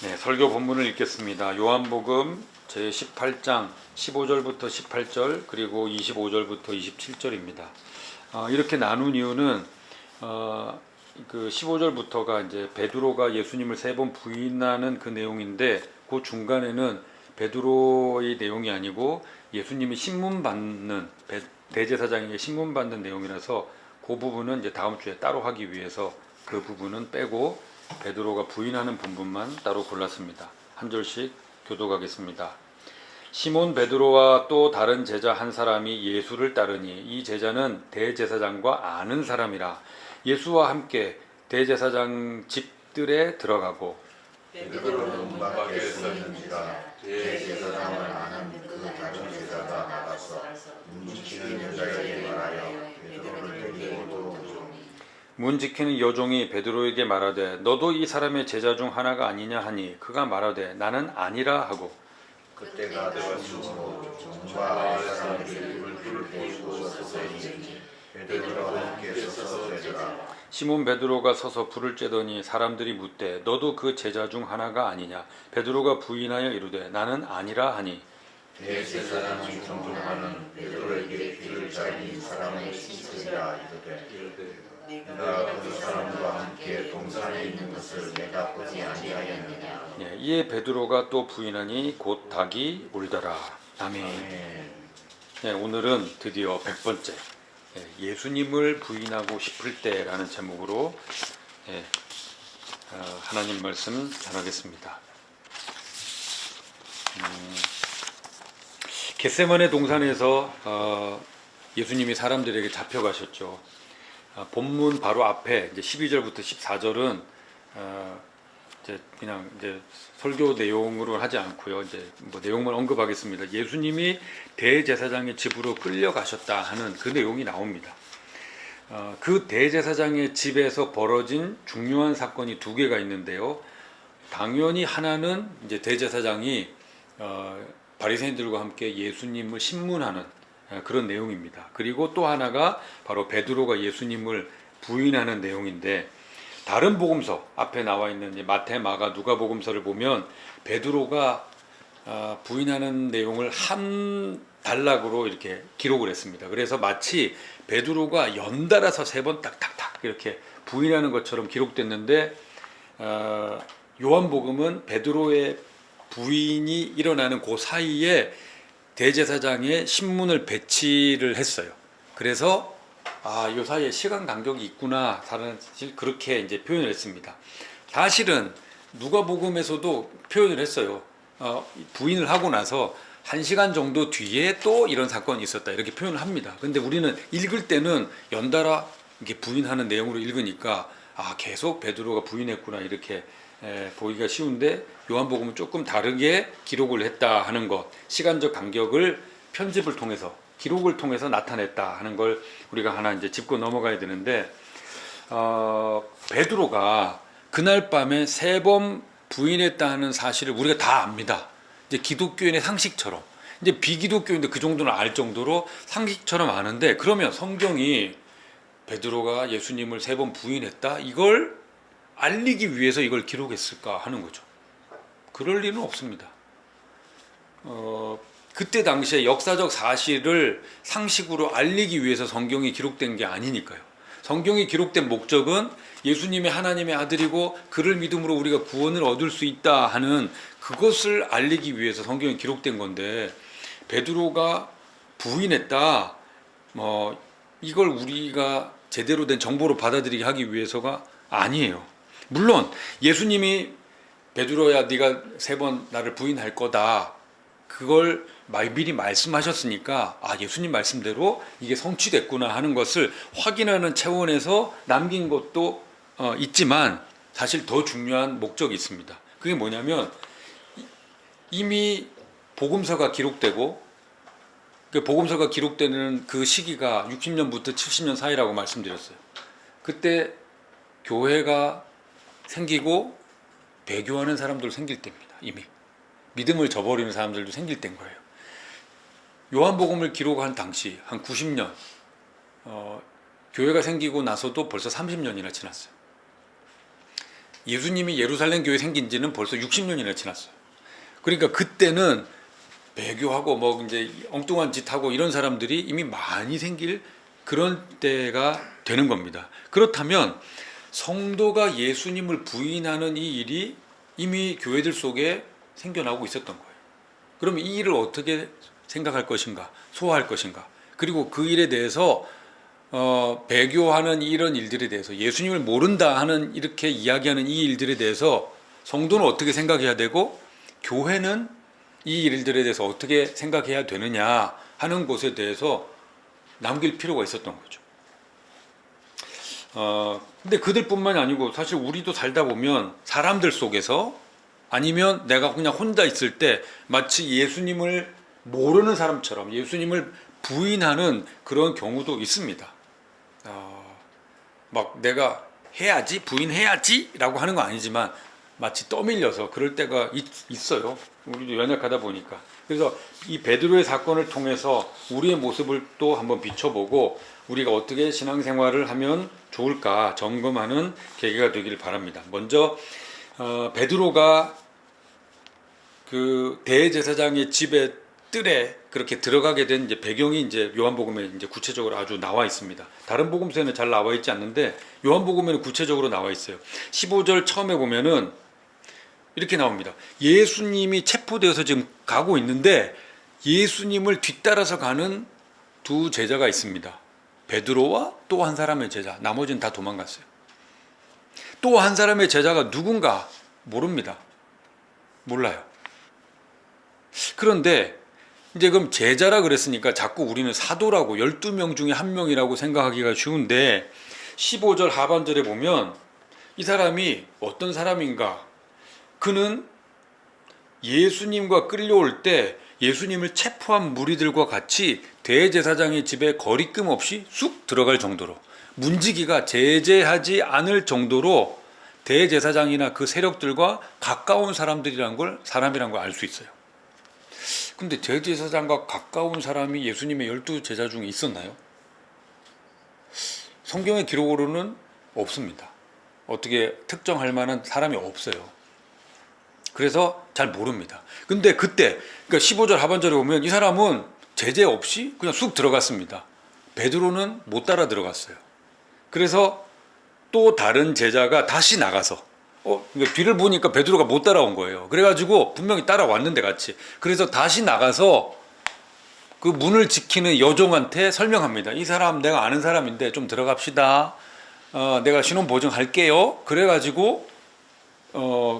네, 설교 본문을 읽겠습니다. 요한복음 제18장 15절부터 18절 그리고 25절부터 27절입니다. 이렇게 나눈 이유는 그 15절부터가 이제 베드로가 예수님을 세 번 부인하는 그 내용인데 그 중간에는 베드로의 내용이 아니고 예수님이 신문 받는 대제사장에게 신문 받는 내용이라서 그 부분은 이제 다음 주에 따로 하기 위해서 그 부분은 빼고 베드로가 부인하는 부분만 따로 골랐습니다. 한 절씩 교독하겠습니다. 시몬 베드로와 또 다른 제자 한 사람이 예수를 따르니 이 제자는 대제사장과 아는 사람이라 예수와 함께 대제사장 집들에 들어가고 베드로는 문 밖에 서 있는지라 대제사장을 아는 그 다른 제자가 나가서 문 지키는 여자에게 말하여 베드로를 데리고 들어오니 문 지키는 여종이 베드로에게 말하되 너도 이 사람의 제자 중 하나가 아니냐 하니 그가 말하되 나는 아니라 하고 그때가 되었으므로 정과 사람들이 불을 보이고 서서히 베드로와 함께 서서 되더라. 시몬 베드로가 서서 불을 쬐더니 사람들이 묻되 너도 그 제자 중 하나가 아니냐 베드로가 부인하여 이르되 나는 아니라 하니 대제사장이 경종하는 베드로에게 귀를 잘린 사람을 씻으리라 이르되 내가 그 사람과 함께 동산에 있는 것을 내가 보지 아니하였느냐. 이에 베드로가 또 부인하니 곧 닭이 울더라. 아멘. 네, 오늘은 드디어 100번째 예수님을 부인하고 싶을 때라는 제목으로 하나님 말씀 전하겠습니다. 겟세마네 동산에서 예수님이 사람들에게 잡혀가셨죠. 본문 바로 앞에 이제 12절부터 14절은 이제 그냥 이제 설교 내용으로 하지 않고요. 이제 뭐 내용만 언급하겠습니다. 예수님이 대제사장의 집으로 끌려가셨다 하는 그 내용이 나옵니다. 그 대제사장의 집에서 벌어진 중요한 사건이 두 개가 있는데요. 당연히 하나는 이제 대제사장이 바리새인들과 함께 예수님을 신문하는 그런 내용입니다. 그리고 또 하나가 바로 베드로가 예수님을 부인하는 내용인데 다른 복음서 앞에 나와 있는 마태, 마가, 누가 복음서를 보면 베드로가 부인하는 내용을 한 단락으로 이렇게 기록을 했습니다. 그래서 마치 베드로가 연달아서 세 번 딱딱딱 이렇게 부인하는 것처럼 기록됐는데 요한복음은 베드로의 부인이 일어나는 그 사이에 대제사장의 신문을 배치를 했어요. 그래서 이 사이에 시간 간격이 있구나, 사실 그렇게 이제 표현을 했습니다. 사실은 누가복음에서도 표현을 했어요. 부인을 하고 나서 1시간 정도 뒤에 또 이런 사건이 있었다 이렇게 표현을 합니다. 근데 우리는 읽을 때는 연달아 이렇게 부인하는 내용으로 읽으니까 계속 베드로가 부인했구나 이렇게 보기가 쉬운데 요한복음은 조금 다르게 기록을 했다 하는 것, 시간적 간격을 편집을 통해서 기록을 통해서 나타냈다 하는 걸 우리가 하나 이제 짚고 넘어가야 되는데 베드로가 그날 밤에 세 번 부인했다 하는 사실을 우리가 다 압니다. 이제 기독교인의 상식처럼 이제 비기독교인도 그 정도는 알 정도로 상식처럼 아는데 그러면 성경이 베드로가 예수님을 세 번 부인했다 이걸 알리기 위해서 이걸 기록했을까 하는 거죠. 그럴 리는 없습니다. 그때 당시에 역사적 사실을 상식으로 알리기 위해서 성경이 기록된 게 아니니까요. 성경이 기록된 목적은 예수님이 하나님의 아들이고 그를 믿음으로 우리가 구원을 얻을 수 있다 하는 그것을 알리기 위해서 성경이 기록된 건데 베드로가 부인했다 이걸 우리가 제대로 된 정보로 받아들이게 하기 위해서가 아니에요. 물론 예수님이 베드로야 네가 세 번 나를 부인할 거다 그걸 미리 말씀하셨으니까 예수님 말씀대로 이게 성취됐구나 하는 것을 확인하는 차원에서 남긴 것도 있지만 사실 더 중요한 목적이 있습니다. 그게 뭐냐면 이미 복음서가 기록되고 그 복음서가 기록되는 그 시기가 60년부터 70년 사이라고 말씀드렸어요. 그때 교회가 생기고 배교하는 사람들 생길 때입니다. 이미 믿음을 저버리는 사람들도 생길 때인 거예요. 요한복음을 기록한 당시 한 90년 교회가 생기고 나서도 벌써 30년이나 지났어요. 예수님이 예루살렘 교회 생긴 지는 벌써 60년이나 지났어요. 그러니까 그때는 배교하고 뭐 이제 엉뚱한 짓 하고 이런 사람들이 이미 많이 생길 그런 때가 되는 겁니다. 그렇다면 성도가 예수님을 부인하는 이 일이 이미 교회들 속에 생겨나고 있었던 거예요. 그럼 이 일을 어떻게 생각할 것인가, 소화할 것인가, 그리고 그 일에 대해서 배교하는 이런 일들에 대해서 예수님을 모른다 하는 이렇게 이야기하는 이 일들에 대해서 성도는 어떻게 생각해야 되고 교회는 이 일들에 대해서 어떻게 생각해야 되느냐 하는 것에 대해서 남길 필요가 있었던 거죠. 근데 그들뿐만이 아니고 사실 우리도 살다 보면 사람들 속에서 아니면 내가 그냥 혼자 있을 때 마치 예수님을 모르는 사람처럼 예수님을 부인하는 그런 경우도 있습니다. 막 내가 해야지, 부인해야지 라고 하는 건 아니지만 마치 떠밀려서 그럴 때가 있어요. 우리도 연약하다 보니까. 그래서 이 베드로의 사건을 통해서 우리의 모습을 또 한번 비춰보고 우리가 어떻게 신앙생활을 하면 좋을까 점검하는 계기가 되기를 바랍니다. 먼저 베드로가 그 대제사장의 집에 뜰에 그렇게 들어가게 된 이제 배경이 이제 요한복음에 이제 구체적으로 아주 나와 있습니다. 다른 복음서에는 잘 나와 있지 않는데 요한복음에는 구체적으로 나와 있어요. 15절 처음에 보면은 이렇게 나옵니다. 예수님이 체포되어서 지금 가고 있는데 예수님을 뒤따라서 가는 두 제자가 있습니다. 베드로와 또 한 사람의 제자. 나머지는 다 도망갔어요. 또 한 사람의 제자가 누군가 모릅니다. 몰라요. 그런데 이제 그럼 제자라 그랬으니까 자꾸 우리는 사도라고 12명 중에 한 명이라고 생각하기가 쉬운데 15절 하반절에 보면 이 사람이 어떤 사람인가? 그는 예수님과 끌려올 때 예수님을 체포한 무리들과 같이 대제사장의 집에 거리낌 없이 쑥 들어갈 정도로 문지기가 제재하지 않을 정도로 대제사장이나 그 세력들과 가까운 사람이란 걸 알 수 있어요. 근데 대제사장과 가까운 사람이 예수님의 12제자 중에 있었나요? 성경의 기록으로는 없습니다. 어떻게 특정할 만한 사람이 없어요. 그래서 잘 모릅니다. 근데 그때 그러니까 15절 하반절에 보면 이 사람은 제재 없이 그냥 쑥 들어갔습니다. 베드로는 못 따라 들어갔어요. 그래서 또 다른 제자가 다시 나가서 그러니까 뒤를 보니까 베드로가 못 따라온 거예요. 그래가지고 분명히 따라왔는데 같이. 그래서 다시 나가서 그 문을 지키는 여종한테 설명합니다. 이 사람 내가 아는 사람인데 좀 들어갑시다. 내가 신원 보증할게요. 그래가지고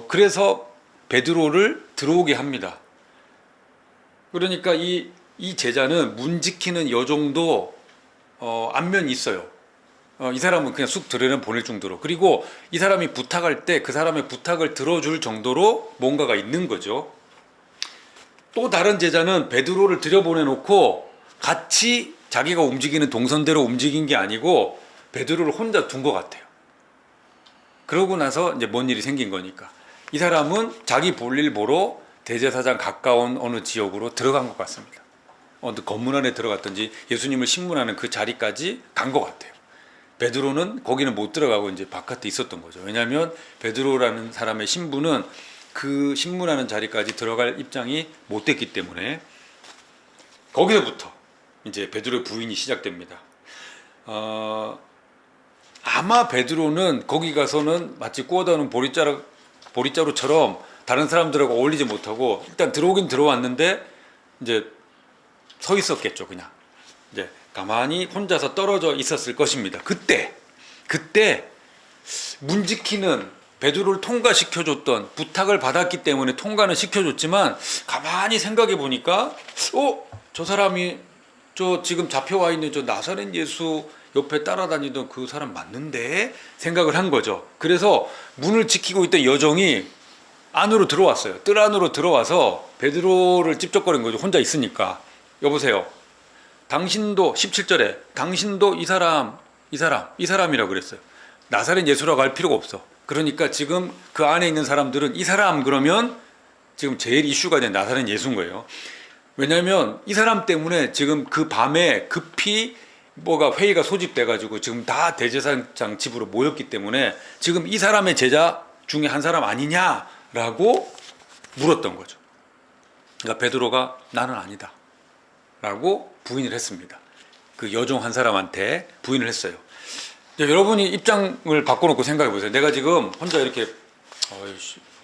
그래서 베드로를 들어오게 합니다. 그러니까 이 제자는 문 지키는 여종도 안면이 있어요. 이 사람은 그냥 쑥 들여내 보낼 정도로. 그리고 이 사람이 부탁할 때 그 사람의 부탁을 들어줄 정도로 뭔가가 있는 거죠. 또 다른 제자는 베드로를 들여보내놓고 같이 자기가 움직이는 동선대로 움직인 게 아니고 베드로를 혼자 둔 것 같아요. 그러고 나서 이제 뭔 일이 생긴 거니까. 이 사람은 자기 볼일 보러 대제사장 가까운 어느 지역으로 들어간 것 같습니다. 어느 건물 안에 들어갔든지 예수님을 신문하는 그 자리까지 간 것 같아요. 베드로는 거기는 못 들어가고 이제 바깥에 있었던 거죠. 왜냐하면 베드로라는 사람의 신분은 그 신문하는 자리까지 들어갈 입장이 못 됐기 때문에 거기서부터 이제 베드로의 부인이 시작됩니다. 아마 베드로는 거기 가서는 마치 구워다는 보리자루처럼 다른 사람들하고 어울리지 못하고 일단 들어오긴 들어왔는데 이제 서 있었겠죠. 그냥 이제 가만히 혼자서 떨어져 있었을 것입니다. 그때 문 지키는 베드로를 통과시켜줬던 부탁을 받았기 때문에 통과는 시켜줬지만 가만히 생각해 보니까 저 사람이 저 지금 잡혀와 있는 저 나사렛 예수 옆에 따라다니던 그 사람 맞는데 생각을 한 거죠. 그래서 문을 지키고 있던 여종이 안으로 들어왔어요. 뜰 안으로 들어와서 베드로를 찝쩍거린 거죠. 혼자 있으니까. 여보세요. 당신도 17절에 당신도 이 사람이라고 그랬어요. 나사렛 예수라고 할 필요가 없어. 그러니까 지금 그 안에 있는 사람들은 이 사람 그러면 지금 제일 이슈가 된 나사렛 예수인 거예요. 왜냐하면 이 사람 때문에 지금 그 밤에 급히 회의가 소집돼가지고 지금 다 대제사장 집으로 모였기 때문에 지금 이 사람의 제자 중에 한 사람 아니냐라고 물었던 거죠. 그러니까 베드로가 나는 아니다 라고 부인을 했습니다. 그 여종 한 사람한테 부인을 했어요. 여러분이 입장을 바꿔놓고 생각해 보세요. 내가 지금 혼자 이렇게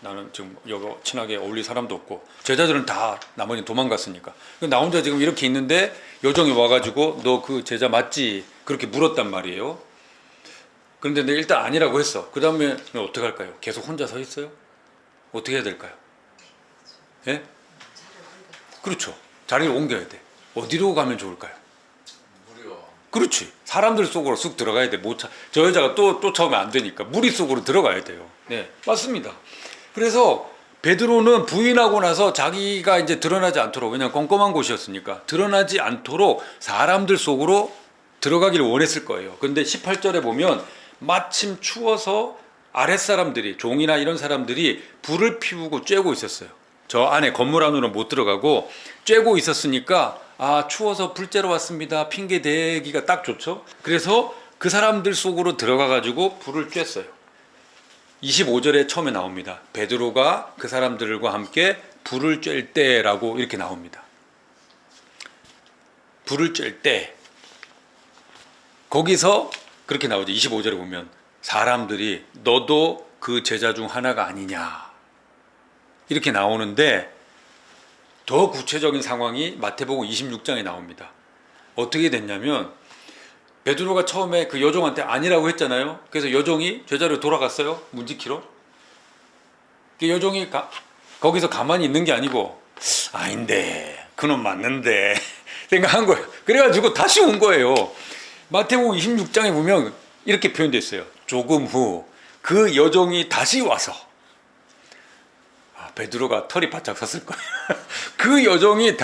나는 지금 여기 친하게 어울릴 사람도 없고 제자들은 다 나머지는 도망갔으니까 나 혼자 지금 이렇게 있는데 여종이 와가지고 너 그 제자 맞지? 그렇게 물었단 말이에요. 그런데 내가 일단 아니라고 했어. 그 다음에 어떻게 할까요? 계속 혼자 서 있어요? 어떻게 해야 될까요? 예? 그렇죠. 자리를 옮겨야 돼. 어디로 가면 좋을까요? 그렇지. 사람들 속으로 쑥 들어가야 돼. 저 여자가 또 쫓아오면 안 되니까 무리 속으로 들어가야 돼요. 네, 맞습니다. 그래서 베드로는 부인하고 나서 자기가 이제 드러나지 않도록, 왜냐하면 껌껌한 곳이었으니까 드러나지 않도록 사람들 속으로 들어가기를 원했을 거예요. 그런데 18절에 보면 마침 추워서 아랫사람들이, 종이나 이런 사람들이 불을 피우고 쬐고 있었어요. 저 안에 건물 안으로 못 들어가고 쬐고 있었으니까 추워서 불 쬐러 왔습니다. 핑계 대기가 딱 좋죠. 그래서 그 사람들 속으로 들어가 가지고 불을 쬐어요. 25절에 처음에 나옵니다. 베드로가 그 사람들과 함께 불을 쬐 때라고 이렇게 나옵니다. 불을 쬐 때. 거기서 그렇게 나오죠. 25절에 보면 사람들이 너도 그 제자 중 하나가 아니냐 이렇게 나오는데 더 구체적인 상황이 마태복음 26장에 나옵니다. 어떻게 됐냐면 베드로가 처음에 그 여종한테 아니라고 했잖아요. 그래서 여종이 제자로 돌아갔어요. 문 지키러. 그 여종이 거기서 가만히 있는 게 아니고 아닌데 그놈 맞는데 생각한 거예요. 그래가지고 다시 온 거예요. 마태복음 26장에 보면 이렇게 표현되어 있어요. 조금 후 그 여종이 다시 와서 베드로가 털이 바짝 섰을 거예요. 그 여종이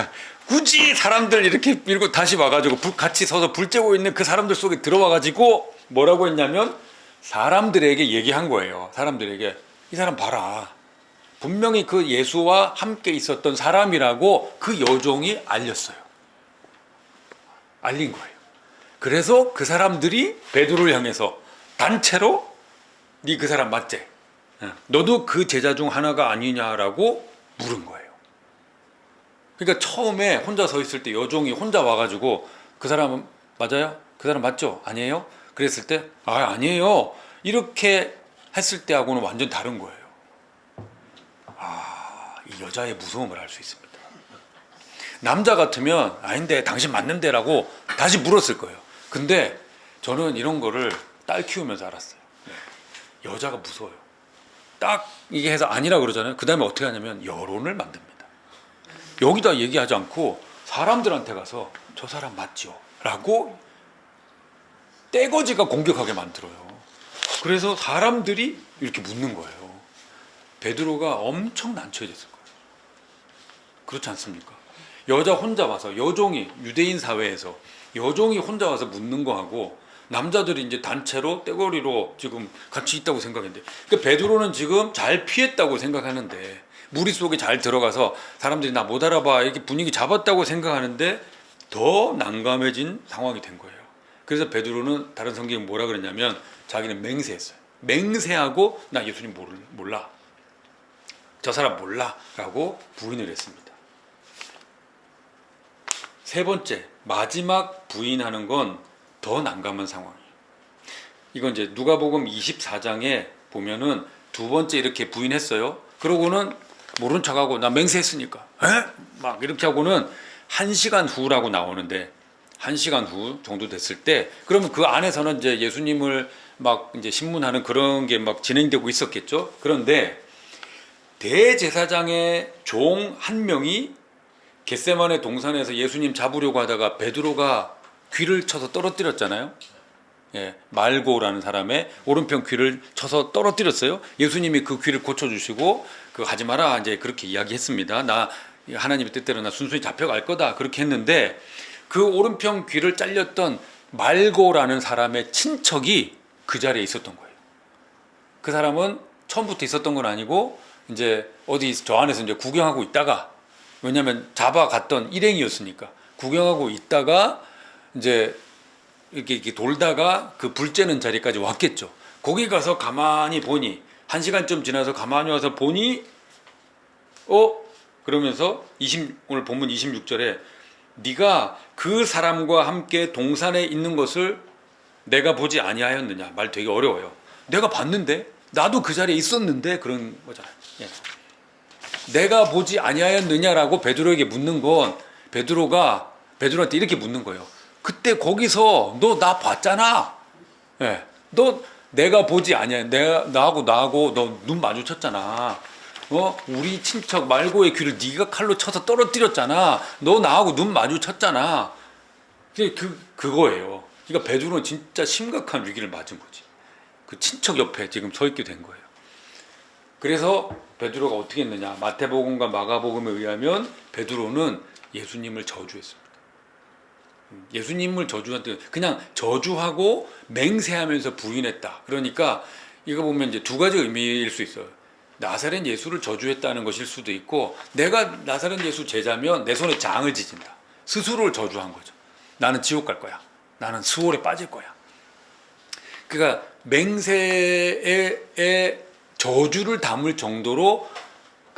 굳이 사람들 이렇게 밀고 다시 와가지고 같이 서서 불 쬐고 있는 그 사람들 속에 들어와가지고 뭐라고 했냐면 사람들에게 얘기한 거예요. 사람들에게 이 사람 봐라. 분명히 그 예수와 함께 있었던 사람이라고 그 여종이 알렸어요. 알린 거예요. 그래서 그 사람들이 베드로를 향해서 단체로 네 그 사람 맞지? 너도 그 제자 중 하나가 아니냐라고 물은 거예요. 그러니까 처음에 혼자 서 있을 때 여종이 혼자 와가지고 그 사람은 맞아요? 그 사람 맞죠? 아니에요? 그랬을 때 아니에요. 이렇게 했을 때하고는 완전 다른 거예요. 이 여자의 무서움을 알 수 있습니다. 남자 같으면 아닌데 당신 맞는데 라고 다시 물었을 거예요. 근데 저는 이런 거를 딸 키우면서 알았어요. 여자가 무서워요. 딱 이게 해서 아니라 그러잖아요. 그 다음에 어떻게 하냐면 여론을 만듭니다. 여기다 얘기하지 않고 사람들한테 가서 저 사람 맞죠? 라고 떼거지가 공격하게 만들어요. 그래서 사람들이 이렇게 묻는 거예요. 베드로가 엄청 난처해졌을 거예요. 그렇지 않습니까? 여자 혼자 와서 여종이 유대인 사회에서 여종이 혼자 와서 묻는 거하고 남자들이 이제 단체로 떼거리로 지금 같이 있다고 생각했는데 그러니까 베드로는 지금 잘 피했다고 생각하는데 무리 속에 잘 들어가서 사람들이 나 못 알아봐 이렇게 분위기 잡았다고 생각하는데 더 난감해진 상황이 된 거예요. 그래서 베드로는 다른 성경이 뭐라 그랬냐면 자기는 맹세했어요. 맹세하고 나 예수님 몰라. 저 사람 몰라 라고 부인을 했습니다. 세 번째, 마지막 부인하는 건 더 난감한 상황이에요. 이건 이제 누가복음 24장에 보면은 두 번째 이렇게 부인했어요. 그러고는 모른 척하고 나 맹세했으니까 막 이렇게 하고는 1시간 후라고 나오는데 1시간 후 정도 됐을 때 그러면 그 안에서는 이제 예수님을 막 이제 신문하는 그런 게 막 진행되고 있었겠죠. 그런데 대제사장의 종 한 명이 겟세마네 동산에서 예수님 잡으려고 하다가 베드로가 귀를 쳐서 떨어뜨렸잖아요. 말고라는 사람의 오른편 귀를 쳐서 떨어뜨렸어요. 예수님이 그 귀를 고쳐주시고 그거 하지 마라 이제 그렇게 이야기했습니다. 나 하나님의 뜻대로 나 순순히 잡혀갈 거다 그렇게 했는데 그 오른편 귀를 잘렸던 말고라는 사람의 친척이 그 자리에 있었던 거예요. 그 사람은 처음부터 있었던 건 아니고 이제 어디 저 안에서 이제 구경하고 있다가 왜냐하면 잡아갔던 일행이었으니까 구경하고 있다가 이제 이렇게 돌다가 그 불 쬐는 자리까지 왔겠죠. 거기 가서 가만히 보니 1시간쯤 지나서 가만히 와서 보니 그러면서 오늘 본문 26절에 네가 그 사람과 함께 동산에 있는 것을 내가 보지 아니하였느냐. 말 되게 어려워요. 내가 봤는데, 나도 그 자리에 있었는데, 그런 거잖아요. 예. 내가 보지 아니하였느냐라고 베드로에게 묻는 건 베드로가 베드로한테 이렇게 묻는 거예요. 그때 거기서 너 나 봤잖아. 예. 너 내가 보지 아니야. 나하고 너 눈 마주쳤잖아. 우리 친척 말고의 귀를 네가 칼로 쳐서 떨어뜨렸잖아. 너 나하고 눈 마주쳤잖아. 그거예요. 그러니까 베드로는 진짜 심각한 위기를 맞은 거지. 그 친척 옆에 지금 서 있게 된 거예요. 그래서 베드로가 어떻게 했느냐? 마태복음과 마가복음에 의하면 베드로는 예수님을 저주했습니다. 예수님을 저주한테 그냥 저주하고 맹세하면서 부인했다. 그러니까 이거 보면 이제 두 가지 의미일 수 있어요. 나사렛 예수를 저주했다는 것일 수도 있고, 내가 나사렛 예수 제자면 내 손에 장을 지진다. 스스로를 저주한 거죠. 나는 지옥 갈 거야. 나는 수월에 빠질 거야. 그러니까 맹세에 저주를 담을 정도로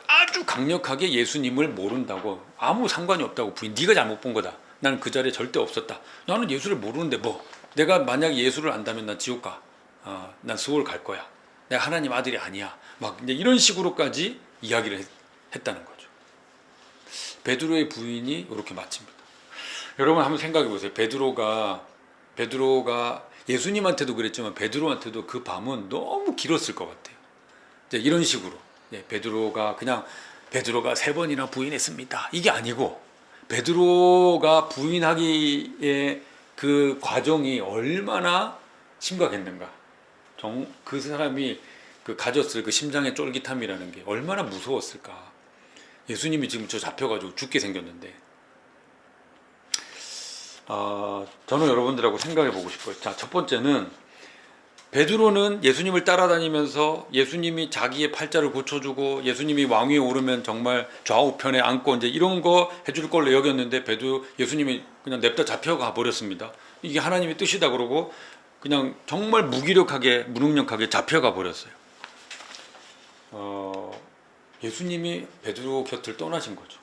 아주 강력하게 예수님을 모른다고, 아무 상관이 없다고 부인. 네가 잘못 본 거다. 나는 그 자리에 절대 없었다. 나는 예수를 모르는데 내가 만약 예수를 안다면 난 지옥 가. 난 수월 갈 거야. 내가 하나님 아들이 아니야. 막 이제 이런 식으로까지 이야기를 했다는 거죠. 베드로의 부인이 이렇게 마칩니다. 여러분 한번 생각해 보세요. 베드로가 예수님한테도 그랬지만 베드로한테도 그 밤은 너무 길었을 것 같아요. 이제 이런 식으로 베드로가 3번이나 부인했습니다. 이게 아니고, 베드로가 부인하기에 그 과정이 얼마나 심각했는가. 그 사람이 가졌을 그 심장의 쫄깃함이라는 게 얼마나 무서웠을까. 예수님이 지금 잡혀가지고 죽게 생겼는데, 저는 여러분들하고 생각해 보고 싶어요. 자, 첫 번째는 베드로는 예수님을 따라다니면서 예수님이 자기의 팔자를 고쳐주고 예수님이 왕위에 오르면 정말 좌우편에 앉고 이제 이런 거 해줄 걸로 여겼는데 예수님이 그냥 냅다 잡혀가 버렸습니다. 이게 하나님의 뜻이다 그러고 그냥 정말 무능력하게 잡혀가 버렸어요. 예수님이 베드로 곁을 떠나신 거죠.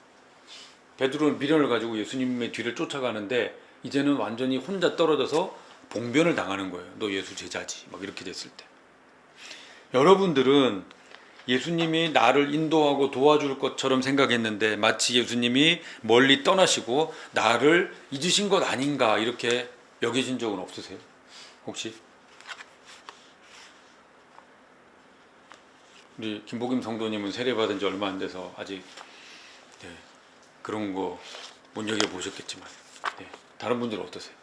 베드로는 미련을 가지고 예수님의 뒤를 쫓아가는데 이제는 완전히 혼자 떨어져서 봉변을 당하는 거예요. 너 예수 제자지. 막 이렇게 됐을 때. 여러분들은 예수님이 나를 인도하고 도와줄 것처럼 생각했는데 마치 예수님이 멀리 떠나시고 나를 잊으신 것 아닌가 이렇게 여기신 적은 없으세요? 혹시? 우리 김복임 성도님은 세례받은 지 얼마 안 돼서 아직 그런 거 못 여겨보셨겠지만 다른 분들은 어떠세요?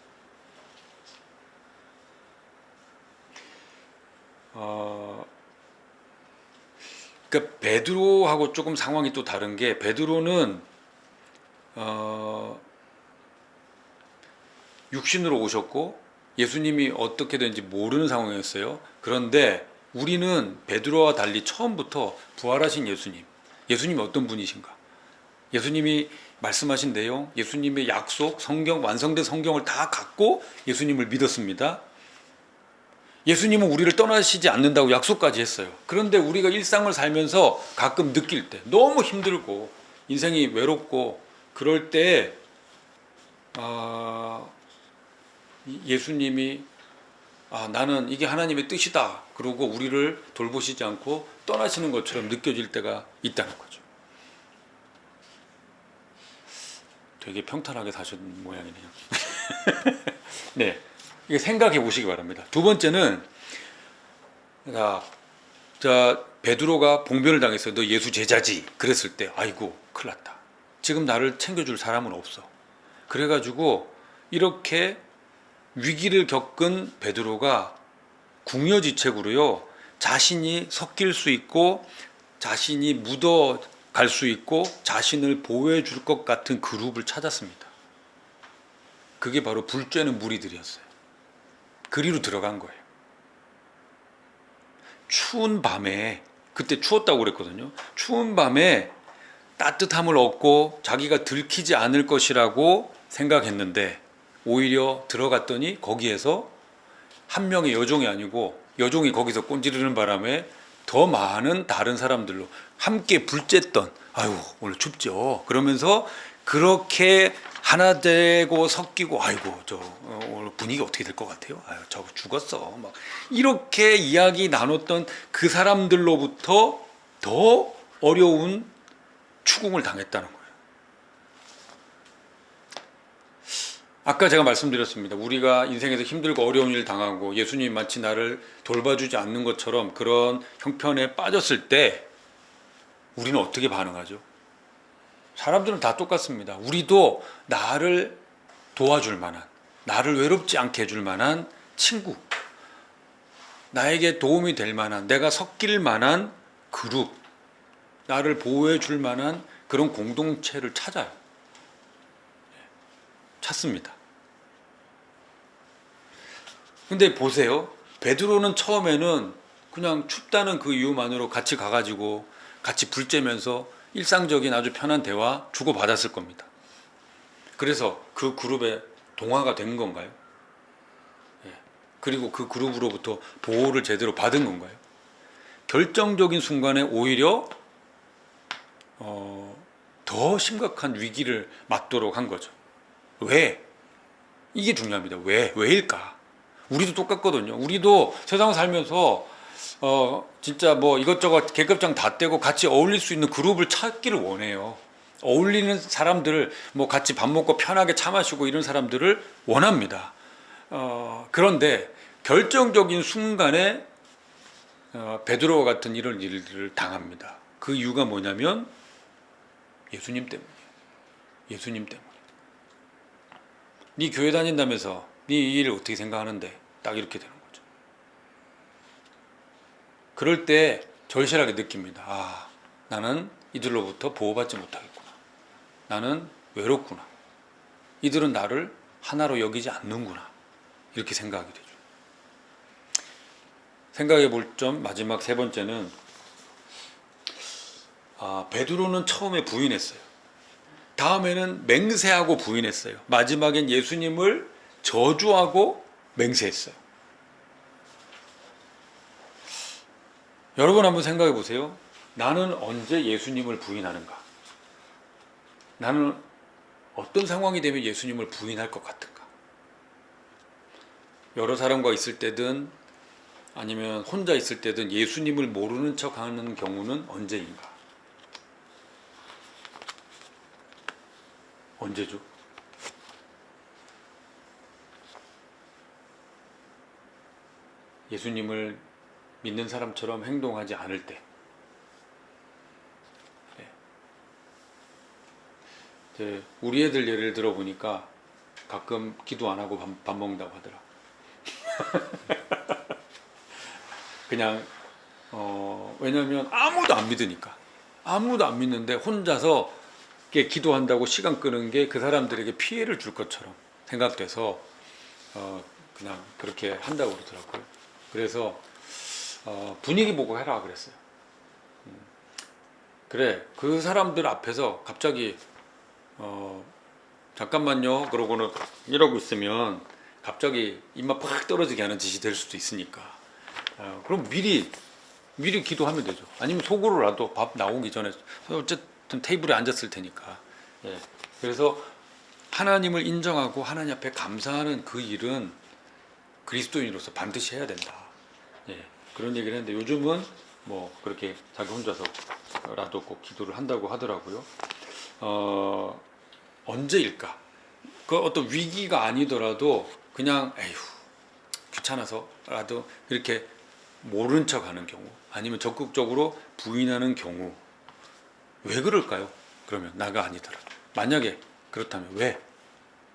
그러니까 베드로하고 조금 상황이 또 다른 게, 베드로는 육신으로 오셨고 예수님이 어떻게 되는지 모르는 상황이었어요. 그런데 우리는 베드로와 달리 처음부터 부활하신 예수님이 어떤 분이신가? 예수님이 말씀하신 내용, 예수님의 약속, 성경, 완성된 성경을 다 갖고 예수님을 믿었습니다. 예수님은 우리를 떠나시지 않는다고 약속까지 했어요. 그런데 우리가 일상을 살면서 가끔 느낄 때, 너무 힘들고 인생이 외롭고 그럴 때 예수님이 나는 이게 하나님의 뜻이다 그러고 우리를 돌보시지 않고 떠나시는 것처럼 느껴질 때가 있다는 거죠. 되게 평탄하게 사신 모양이네요. 네, 이게 생각해 보시기 바랍니다. 두 번째는 베드로가 봉변을 당했어요. 너 예수 제자지. 그랬을 때 아이고 큰일 났다. 지금 나를 챙겨줄 사람은 없어. 그래가지고 이렇게 위기를 겪은 베드로가 궁여지책으로요, 자신이 섞일 수 있고 자신이 묻어갈 수 있고 자신을 보호해 줄 것 같은 그룹을 찾았습니다. 그게 바로 불 쬐는 무리들이었어요. 그리로 들어간 거예요. 추운 밤에, 그때 추웠다고 그랬거든요. 추운 밤에 따뜻함을 얻고 자기가 들키지 않을 것이라고 생각했는데 오히려 들어갔더니 거기에서 한 명의 여종이 아니고, 여종이 거기서 꼰지르는 바람에 더 많은 다른 사람들로 함께 불쬐던 아유 오늘 춥죠. 그러면서 그렇게 하나 되고 섞이고 아이고 저 오늘 분위기 어떻게 될 것 같아요? 아유 저 죽었어. 막 이렇게 이야기 나눴던 그 사람들로부터 더 어려운 추궁을 당했다는 거예요. 아까 제가 말씀드렸습니다. 우리가 인생에서 힘들고 어려운 일 당하고 예수님 마치 나를 돌봐주지 않는 것처럼 그런 형편에 빠졌을 때 우리는 어떻게 반응하죠? 사람들은 다 똑같습니다. 우리도 나를 도와줄 만한, 나를 외롭지 않게 해줄 만한 친구, 나에게 도움이 될 만한, 내가 섞일 만한 그룹, 나를 보호해 줄 만한 그런 공동체를 찾아요. 찾습니다. 근데 보세요. 베드로는 처음에는 그냥 춥다는 그 이유만으로 같이 가가지고 같이 불쬐면서 일상적인 아주 편한 대화 주고받았을 겁니다. 그래서 그 그룹에 동화가 된 건가요? 예. 그리고 그 그룹으로부터 보호를 제대로 받은 건가요? 결정적인 순간에 오히려 더 심각한 위기를 맞도록 한 거죠. 왜? 이게 중요합니다. 왜일까? 우리도 똑같거든요. 우리도 세상 살면서 진짜 뭐 이것저것 계급장 다 떼고 같이 어울릴 수 있는 그룹을 찾기를 원해요. 어울리는 사람들을 뭐 같이 밥 먹고 편하게 차 마시고 이런 사람들을 원합니다. 그런데 결정적인 순간에 베드로와 같은 이런 일들을 당합니다. 그 이유가 뭐냐면 예수님 때문이에요. 예수님 때문에. 네 교회 다닌다면서 네 이 일을 어떻게 생각하는데 딱 이렇게 되는 거죠. 그럴 때 절실하게 느낍니다. 아, 나는 이들로부터 보호받지 못하겠구나. 나는 외롭구나. 이들은 나를 하나로 여기지 않는구나. 이렇게 생각하게 되죠. 생각해 볼 점 마지막 세 번째는 베드로는 처음에 부인했어요. 다음에는 맹세하고 부인했어요. 마지막엔 예수님을 저주하고 맹세했어요. 여러분 한번 생각해 보세요. 나는 언제 예수님을 부인하는가? 나는 어떤 상황이 되면 예수님을 부인할 것 같은가? 여러 사람과 있을 때든 아니면 혼자 있을 때든 예수님을 모르는 척 하는 경우는 언제인가? 언제죠? 예수님을 믿는 사람처럼 행동하지 않을 때. 네. 우리 애들 예를 들어 보니까 가끔 기도 안 하고 밥 먹는다고 하더라. 그냥 왜냐하면 아무도 안 믿으니까. 아무도 안 믿는데 혼자서 기도한다고 시간 끄는 게 그 사람들에게 피해를 줄 것처럼 생각돼서 그냥 그렇게 한다고 그러더라고요. 그래서 분위기 보고 해라 그랬어요. 그래 그 사람들 앞에서 갑자기 잠깐만요 그러고는 이러고 있으면 갑자기 입맛 팍 떨어지게 하는 짓이 될 수도 있으니까 그럼 미리 기도하면 되죠. 아니면 속으로라도 밥 나오기 전에 어쨌든 테이블에 앉았을 테니까. 예. 그래서 하나님을 인정하고 하나님 앞에 감사하는 그 일은 그리스도인으로서 반드시 해야 된다. 예. 그런 얘기를 했는데 요즘은 뭐 그렇게 자기 혼자서라도 꼭 기도를 한다고 하더라고요. 언제일까? 그 어떤 위기가 아니더라도 그냥 에휴 귀찮아서라도 이렇게 모른 척하는 경우 아니면 적극적으로 부인하는 경우 왜 그럴까요? 그러면 나가 아니더라도 만약에 그렇다면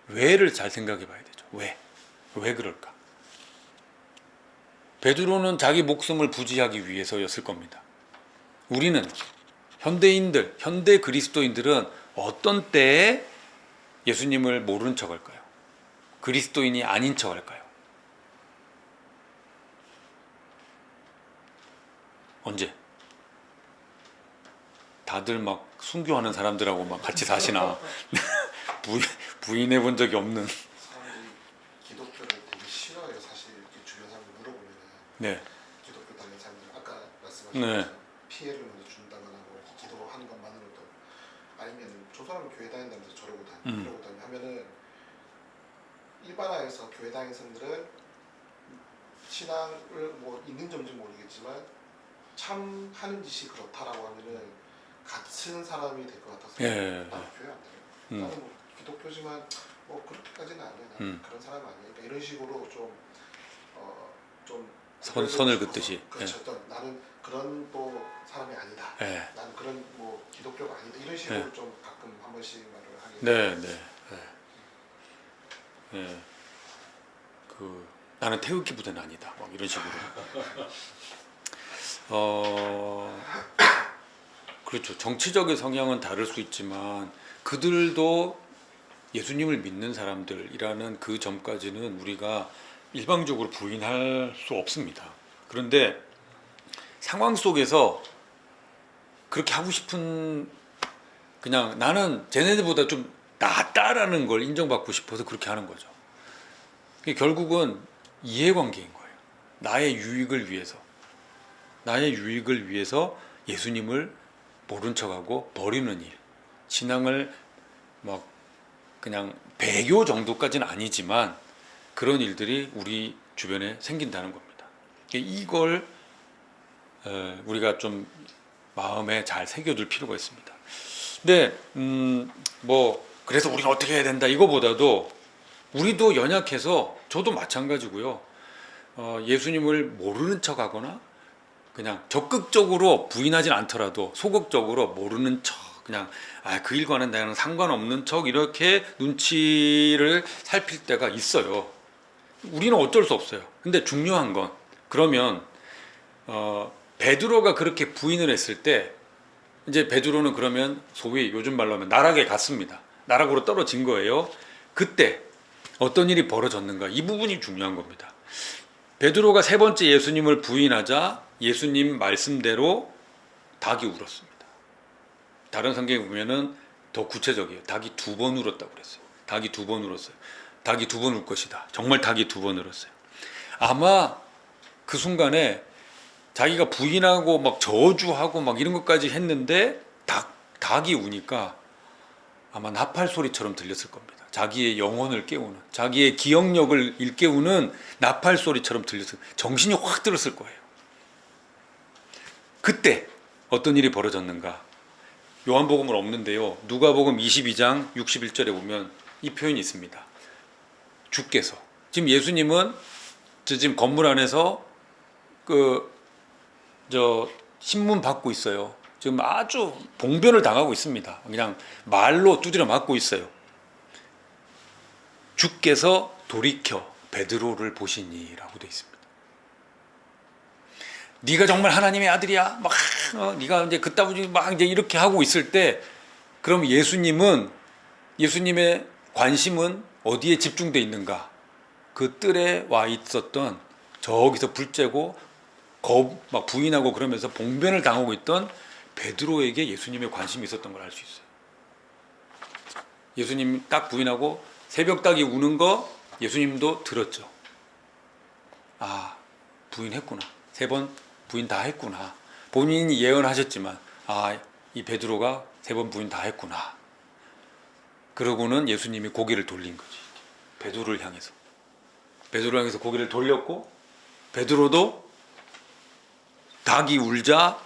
왜를 잘 생각해 봐야 되죠. 왜 그럴까? 베드로는 자기 목숨을 부지하기 위해서였을 겁니다. 우리는 현대 그리스도인들은 어떤 때에 예수님을 모르는 척 할까요? 그리스도인이 아닌 척 할까요? 언제? 다들 막 순교하는 사람들하고 막 같이 사시나 부인해 본 적이 없는. 사람들이 기독교를 되게 싫어해요. 사실 이렇게 주변 사람들 물어보면 네. 기독교 다니는 사람들 아까 말씀하신 네. 피해를 먼저 준다거나 뭐 기도하는 것만으로도 아니면 저 사람은 교회 다닌다면서 저러고 다니 하면은 일반화해서 교회 다니는 사람들은 신앙을 뭐 있는 점인지 모르겠지만 참 하는 짓이 그렇다라고 하면은 같은 사람이 될 것 같아서 예. 나는 교회 안 다녀. 나는 뭐 기독교지만 뭐 그렇게까지는 아니야. 나는 그런 사람 아니야. 그러니까 이런 식으로 좀 선을 긋듯이. 그렇죠. 나는 그런 또 사람이 아니다. 예. 나는 그런 뭐 기독교가 아니다. 이런 식으로 좀 가끔 한 번씩 말을 하게. 네, 네. 예. 그 나는 태극기 부대는 아니다. 막 이런 식으로. 그렇죠. 정치적인 성향은 다를 수 있지만 그들도 예수님을 믿는 사람들이라는 그 점까지는 우리가 일방적으로 부인할 수 없습니다. 그런데 상황 속에서 그렇게 하고 싶은 그냥 나는 쟤네들보다 좀 낫다라는 걸 인정받고 싶어서 그렇게 하는 거죠. 결국은 이해관계인 거예요. 나의 유익을 위해서 예수님을 모른 척하고 버리는 일, 신앙을 막 그냥 배교 정도까지는 아니지만 그런 일들이 우리 주변에 생긴다는 겁니다. 이걸 우리가 좀 마음에 잘 새겨둘 필요가 있습니다. 근데 뭐 그래서 우리가 어떻게 해야 된다 이거보다도 우리도 연약해서 저도 마찬가지고요. 예수님을 모르는 척하거나 그냥 적극적으로 부인하진 않더라도 소극적으로 모르는 척 그냥 그 일과는 나는 상관없는 척 이렇게 눈치를 살필 때가 있어요. 우리는 어쩔 수 없어요. 근데 중요한 건 그러면 베드로가 그렇게 부인을 했을 때 이제 베드로는 그러면 소위 요즘 말로 하면 나락에 갔습니다. 나락으로 떨어진 거예요. 그때 어떤 일이 벌어졌는가 이 부분이 중요한 겁니다. 베드로가 세 번째 예수님을 부인하자 예수님 말씀대로 닭이 울었습니다. 다른 성경에 보면은 더 구체적이에요. 닭이 2번 울었다고 그랬어요. 닭이 2번 울었어요. 닭이 2번 울 것이다. 정말 닭이 2번 울었어요. 아마 그 순간에 자기가 부인하고 막 저주하고 막 이런 것까지 했는데 닭이 우니까 아마 나팔 소리처럼 들렸을 겁니다. 자기의 영혼을 깨우는, 자기의 기억력을 일깨우는 나팔 소리처럼 들렸을 거예요. 정신이 확 들었을 거예요. 그때 어떤 일이 벌어졌는가? 요한복음은 없는데요. 누가복음 22장 61절에 보면 이 표현이 있습니다. 주께서 지금 예수님은 지금 건물 안에서 신문 받고 있어요. 지금 아주 봉변을 당하고 있습니다. 그냥 말로 두드려 맞고 있어요. 주께서 돌이켜 베드로를 보시니라고 되어 있습니다. 네가 정말 하나님의 아들이야? 막 네가 이제 그따구지 막 이제 이렇게 하고 있을 때, 그럼 예수님의 관심은 어디에 집중돼 있는가? 그 뜰에 와 있었던 저기서 불 쬐고 막 부인하고 그러면서 봉변을 당하고 있던 베드로에게 예수님의 관심이 있었던 걸 알 수 있어요. 예수님 딱 부인하고 새벽 닭이 우는 거 예수님도 들었죠. 부인했구나. 3번 부인 다 했구나. 본인이 예언하셨지만 이 베드로가 3번 부인 다 했구나. 그러고는 예수님이 고개를 돌린 거지. 베드로를 향해서 고개를 돌렸고, 베드로도 닭이 울자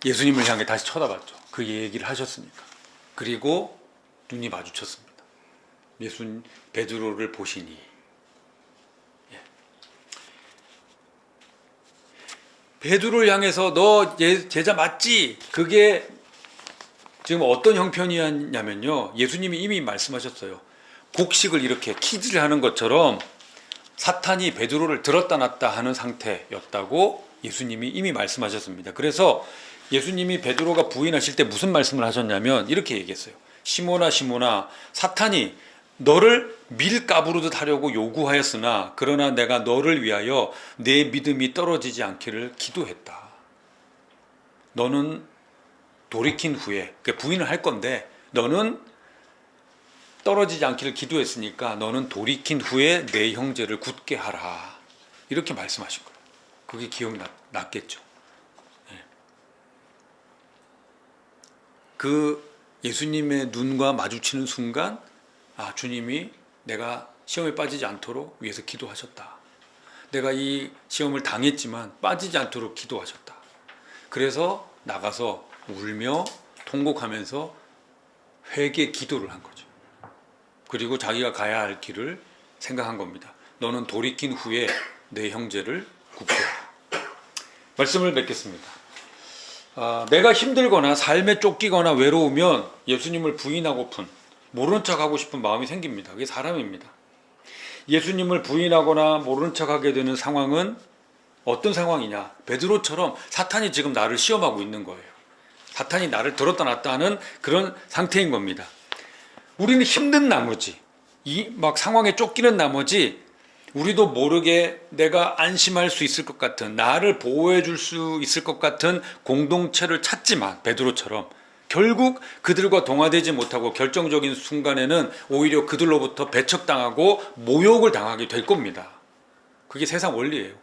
예수님을 향해 다시 쳐다봤죠. 그 얘기를 하셨으니까. 그리고 눈이 마주쳤습니다. 베드로를 보시니. 베드로를 향해서 너 제자 맞지? 그게 지금 어떤 형편이었냐면요. 예수님이 이미 말씀하셨어요. 곡식을 이렇게 키즈를 하는 것처럼 사탄이 베드로를 들었다 놨다 하는 상태였다고 예수님이 이미 말씀하셨습니다. 그래서 예수님이 베드로가 부인하실 때 무슨 말씀을 하셨냐면 이렇게 얘기했어요. 시몬아 시몬아, 사탄이 너를 밀가부르듯 하려고 요구하였으나 그러나 내가 너를 위하여 내 믿음이 떨어지지 않기를 기도했다. 너는 돌이킨 후에, 부인을 할 건데 너는 떨어지지 않기를 기도했으니까 너는 돌이킨 후에 내 형제를 굳게 하라. 이렇게 말씀하신 거예요. 그게 기억이 났겠죠. 그 예수님의 눈과 마주치는 순간 아, 주님이 내가 시험에 빠지지 않도록 위해서 기도하셨다. 내가 이 시험을 당했지만 빠지지 않도록 기도하셨다. 그래서 나가서 울며 통곡하면서 회개 기도를 한 거죠. 그리고 자기가 가야 할 길을 생각한 겁니다. 너는 돌이킨 후에 내 형제를 굽소하라. 말씀을 맺겠습니다. 내가 힘들거나 삶에 쫓기거나 외로우면 예수님을 부인하고픈 모른 척하고 싶은 마음이 생깁니다. 그게 사람입니다. 예수님을 부인하거나 모른 척하게 되는 상황은 어떤 상황이냐? 베드로처럼 사탄이 지금 나를 시험하고 있는 거예요. 사탄이 나를 들었다 놨다 하는 그런 상태인 겁니다. 우리는 힘든 나머지, 막 상황에 쫓기는 나머지 우리도 모르게 내가 안심할 수 있을 것 같은, 나를 보호해 줄 수 있을 것 같은 공동체를 찾지만 베드로처럼 결국 그들과 동화되지 못하고 결정적인 순간에는 오히려 그들로부터 배척당하고 모욕을 당하게 될 겁니다. 그게 세상 원리예요.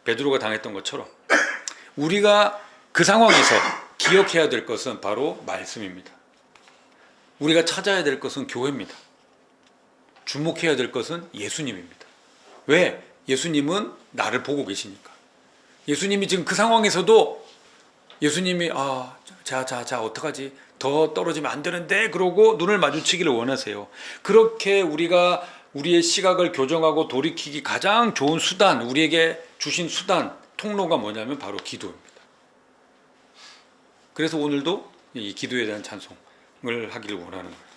베드로가 당했던 것처럼 우리가 그 상황에서 기억해야 될 것은 바로 말씀입니다. 우리가 찾아야 될 것은 교회입니다. 주목해야 될 것은 예수님입니다. 왜? 예수님은 나를 보고 계시니까. 예수님이 지금 그 상황에서도 예수님이 자 어떡하지? 더 떨어지면 안 되는데 그러고 눈을 마주치기를 원하세요. 그렇게 우리가 우리의 시각을 교정하고 돌이키기 가장 좋은 수단, 우리에게 주신 수단, 통로가 뭐냐면 바로 기도입니다. 그래서 오늘도 이 기도에 대한 찬송을 하기를 원하는 거예요.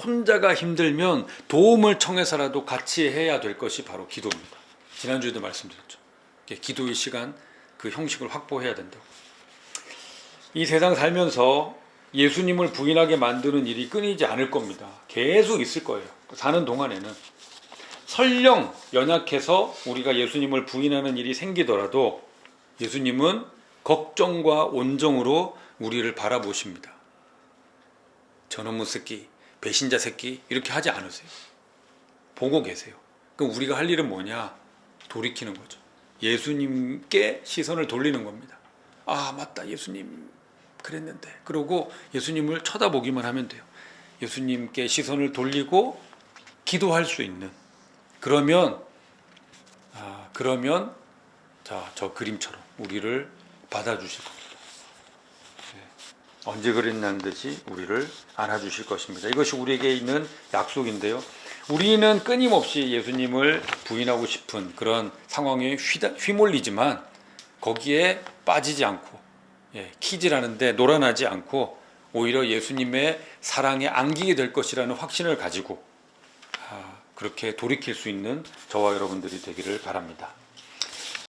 혼자가 힘들면 도움을 청해서라도 같이 해야 될 것이 바로 기도입니다. 지난주에도 말씀드렸죠. 기도의 시간, 그 형식을 확보해야 된다고. 이 세상 살면서 예수님을 부인하게 만드는 일이 끊이지 않을 겁니다. 계속 있을 거예요. 사는 동안에는. 설령 연약해서 우리가 예수님을 부인하는 일이 생기더라도 예수님은 걱정과 온정으로 우리를 바라보십니다. 저놈의 새끼, 배신자 새끼 이렇게 하지 않으세요. 보고 계세요. 그럼 우리가 할 일은 뭐냐? 돌이키는 거죠. 예수님께 시선을 돌리는 겁니다. 아, 맞다. 예수님 그랬는데. 그러고 예수님을 쳐다보기만 하면 돼요. 예수님께 시선을 돌리고 기도할 수 있는. 그러면 저 그림처럼 우리를 받아주실 겁니다. 언제 그랬냐는 듯이 우리를 안아주실 것입니다. 이것이 우리에게 있는 약속인데요. 우리는 끊임없이 예수님을 부인하고 싶은 그런 상황에 휘몰리지만 거기에 빠지지 않고 키질하는데 놀아나지 않고 오히려 예수님의 사랑에 안기게 될 것이라는 확신을 가지고 그렇게 돌이킬 수 있는 저와 여러분들이 되기를 바랍니다.